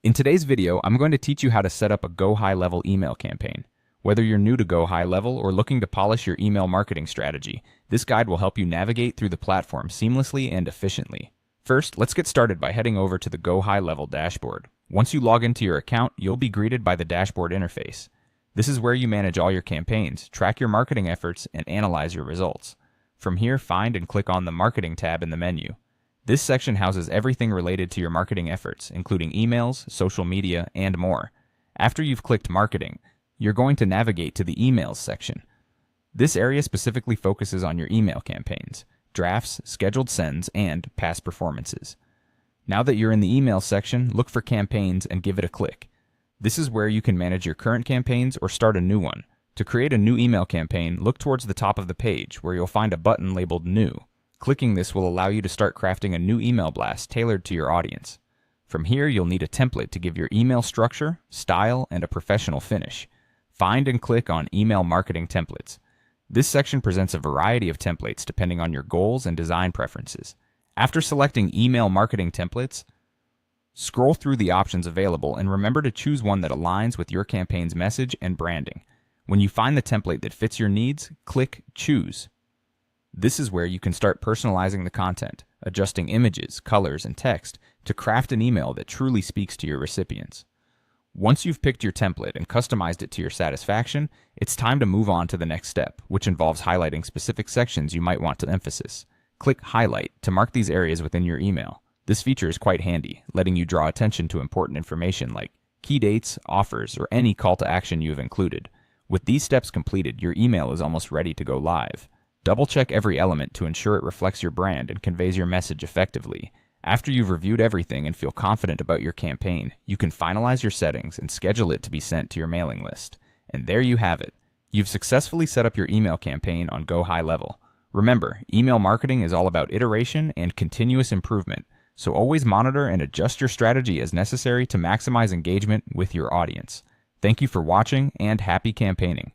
In today's video, I'm going to teach you how to set up a GoHighLevel email campaign. Whether you're new to GoHighLevel or looking to polish your email marketing strategy, this guide will help you navigate through the platform seamlessly and efficiently. First, let's get started by heading over to the GoHighLevel dashboard. Once you log into your account, you'll be greeted by the dashboard interface. This is where you manage all your campaigns, track your marketing efforts, and analyze your results. From here, find and click on the Marketing tab in the menu. This section houses everything related to your marketing efforts, including emails, social media, and more. After you've clicked Marketing, you're going to navigate to the Emails section. This area specifically focuses on your email campaigns, drafts, scheduled sends, and past performances. Now that you're in the Email section, look for Campaigns and give it a click. This is where you can manage your current campaigns or start a new one. To create a new email campaign, look towards the top of the page where you'll find a button labeled New. Clicking this will allow you to start crafting a new email blast tailored to your audience. From here, you'll need a template to give your email structure, style, and a professional finish. Find and click on Email Marketing Templates. This section presents a variety of templates depending on your goals and design preferences. After selecting Email Marketing Templates, scroll through the options available and remember to choose one that aligns with your campaign's message and branding. When you find the template that fits your needs, click Choose. This is where you can start personalizing the content, adjusting images, colors, and text to craft an email that truly speaks to your recipients. Once you've picked your template and customized it to your satisfaction, it's time to move on to the next step, which involves highlighting specific sections you might want to emphasize. Click Highlight to mark these areas within your email. This feature is quite handy, letting you draw attention to important information like key dates, offers, or any call to action you have included. With these steps completed, your email is almost ready to go live. Double-check every element to ensure it reflects your brand and conveys your message effectively. After you've reviewed everything and feel confident about your campaign, you can finalize your settings and schedule it to be sent to your mailing list. And there you have it. You've successfully set up your email campaign on GoHighLevel. Remember, email marketing is all about iteration and continuous improvement, so always monitor and adjust your strategy as necessary to maximize engagement with your audience. Thank you for watching and happy campaigning.